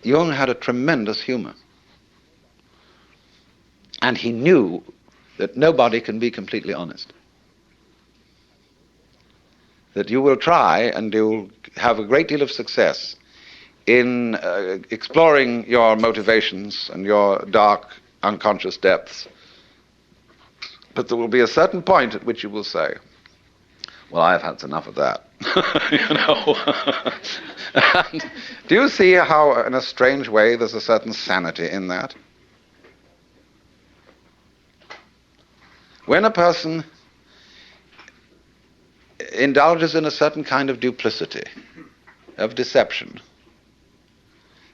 Jung had a tremendous humor. And he knew that nobody can be completely honest. That you will try and you'll have a great deal of success in exploring your motivations and your dark, unconscious depths. But there will be a certain point at which you will say, well, I've had enough of that. You know. And do you see how, in a strange way, there's a certain sanity in that? When a person indulges in a certain kind of duplicity, of deception,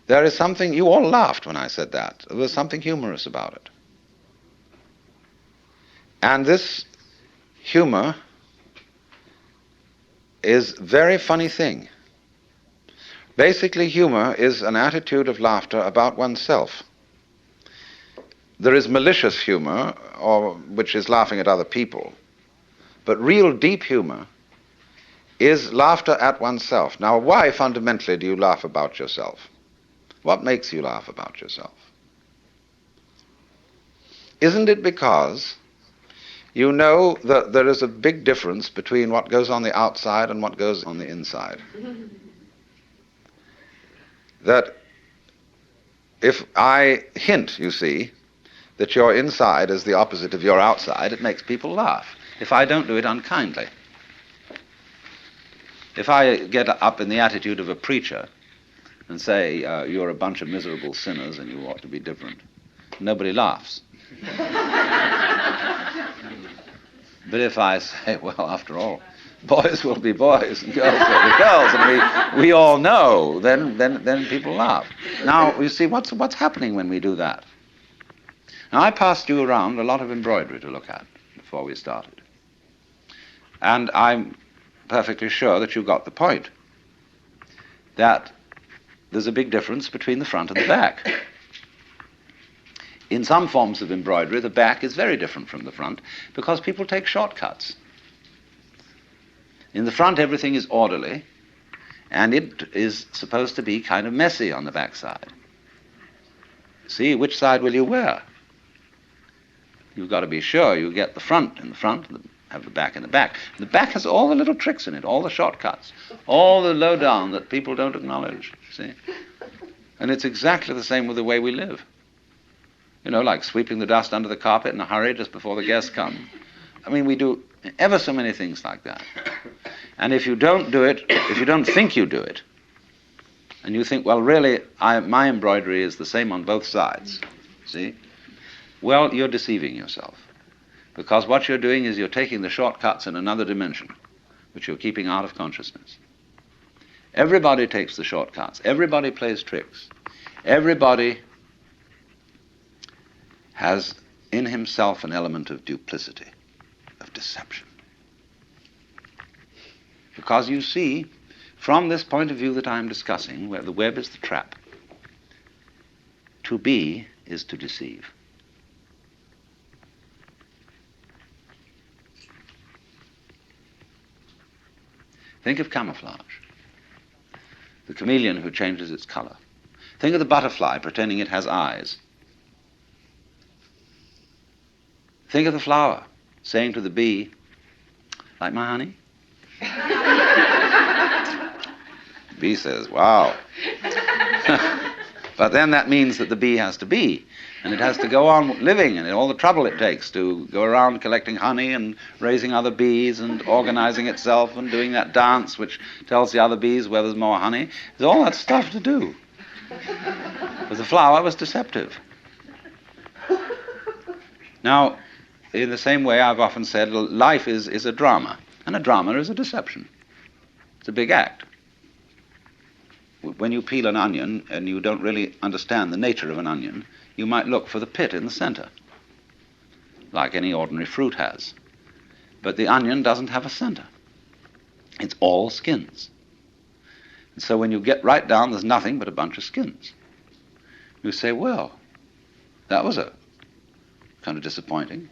there is something, you all laughed when I said that, there was something humorous about it. And this humor is a very funny thing. Basically, humor is an attitude of laughter about oneself. There is malicious humor, which is laughing at other people. But real deep humor is laughter at oneself. Now, why fundamentally do you laugh about yourself? What makes you laugh about yourself? Isn't it because you know that there is a big difference between what goes on the outside and what goes on the inside? That if I hint, you see, that your inside is the opposite of your outside, it makes people laugh. If I don't do it unkindly. If I get up in the attitude of a preacher and say, you're a bunch of miserable sinners and you ought to be different, nobody laughs. But if I say, well, after all, boys will be boys and girls will be girls, and we all know, then people laugh. Now, you see, what's happening when we do that? Now, I passed you around a lot of embroidery to look at before we started. And I'm perfectly sure that you got the point, that there's a big difference between the front and the back. In some forms of embroidery, the back is very different from the front because people take shortcuts. In the front, everything is orderly, and it is supposed to be kind of messy on the back side. See, which side will you wear? You've got to be sure you get the front in the front, and have the back in the back. The back has all the little tricks in it, all the shortcuts, all the lowdown that people don't acknowledge, see? And it's exactly the same with the way we live. You know, like sweeping the dust under the carpet in a hurry just before the guests come. I mean, we do ever so many things like that. And if you don't do it, if you don't think you do it, and you think, well, really, my embroidery is the same on both sides, see? Well, you're deceiving yourself. Because what you're doing is you're taking the shortcuts in another dimension, which you're keeping out of consciousness. Everybody takes the shortcuts. Everybody plays tricks. Everybody has in himself an element of duplicity, of deception. Because you see, from this point of view that I'm discussing, where the web is the trap, to be is to deceive. Think of camouflage, the chameleon who changes its color. Think of the butterfly pretending it has eyes. Think of the flower saying to the bee, like my honey? The bee says, wow. But then that means that the bee has to be, and it has to go on living, and all the trouble it takes to go around collecting honey and raising other bees and organizing itself and doing that dance which tells the other bees where there's more honey. There's all that stuff to do. But the flower was deceptive. Now, in the same way, I've often said, life is a drama, and a drama is a deception. It's a big act. When you peel an onion and you don't really understand the nature of an onion, you might look for the pit in the center, like any ordinary fruit has. But the onion doesn't have a center. It's all skins. And so when you get right down, there's nothing but a bunch of skins. You say, well, that was a kind of disappointing.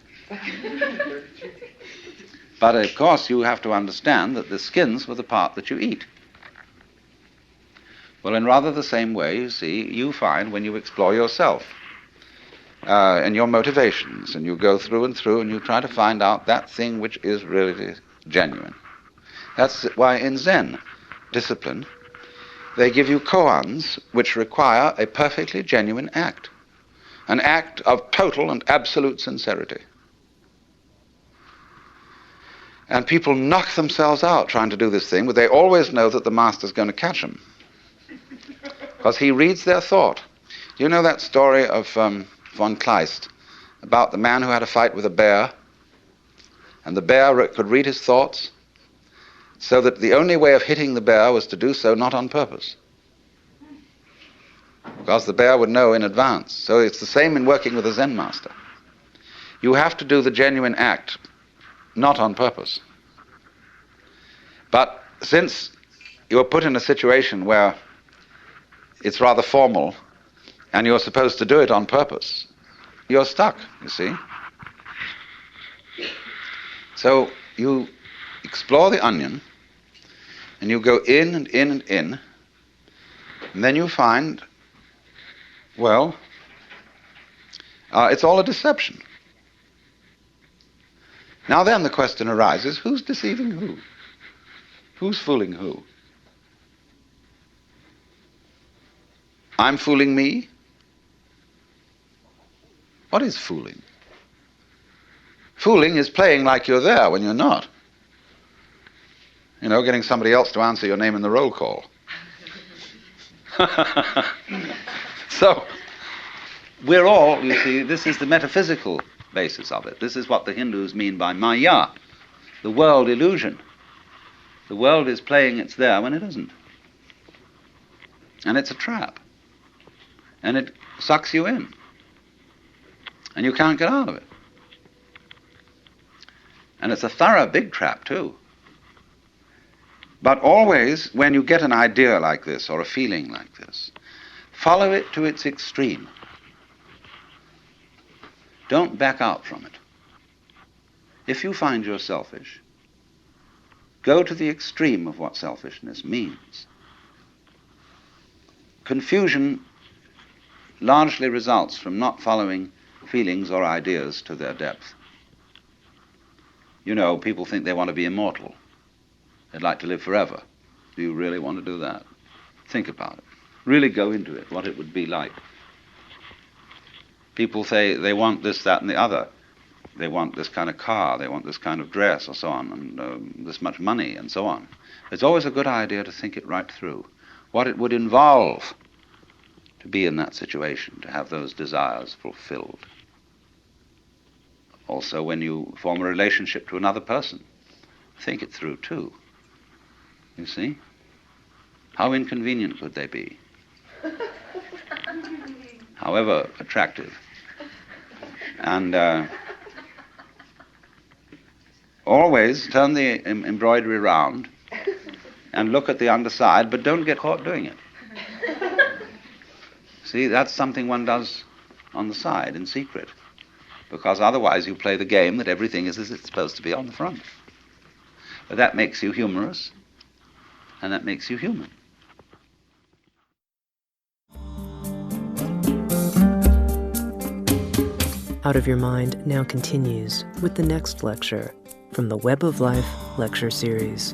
But of course you have to understand that the skins were the part that you eat. Well, in rather the same way, you see, you find when you explore yourself and your motivations, and you go through and you try to find out that thing which is really genuine. That's why in Zen discipline, they give you koans which require a perfectly genuine act, an act of total and absolute sincerity. And people knock themselves out trying to do this thing, but they always know that the master's going to catch them, because he reads their thought. Do you know that story of von Kleist about the man who had a fight with a bear, and the bear could read his thoughts, so that the only way of hitting the bear was to do so not on purpose, because the bear would know in advance. So it's the same in working with a Zen master. You have to do the genuine act not on purpose. But since you're put in a situation where it's rather formal and you're supposed to do it on purpose, you're stuck, you see. So you explore the onion and you go in and in and in, and then you find, well, it's all a deception. Now then the question arises, who's deceiving who? Who's fooling who? I'm fooling me? What is fooling? Fooling is playing like you're there when you're not. You know, getting somebody else to answer your name in the roll call. So, we're all, you see, this is the metaphysical basis of it. This is what the Hindus mean by Maya, the world illusion. The world is playing it's there when it isn't. And it's a trap. And it sucks you in. And you can't get out of it. And it's a thorough big trap too. But always, when you get an idea like this or a feeling like this, follow it to its extreme. Don't back out from it. If you find you're selfish, go to the extreme of what selfishness means. Confusion largely results from not following feelings or ideas to their depth. You know, people think they want to be immortal. They'd like to live forever. Do you really want to do that? Think about it. Really go into it, what it would be like. People say they want this, that, and the other. They want this kind of car, they want this kind of dress, or so on, and this much money, and so on. It's always a good idea to think it right through. What it would involve to be in that situation, to have those desires fulfilled. Also, when you form a relationship to another person, think it through too. You see? How inconvenient could they be? However attractive. And always turn the embroidery round and look at the underside, but don't get caught doing it. See, that's something one does on the side in secret, because otherwise you play the game that everything is as it's supposed to be on the front. But that makes you humorous, and that makes you human. Out of Your Mind now continues with the next lecture from the Web of Life lecture series.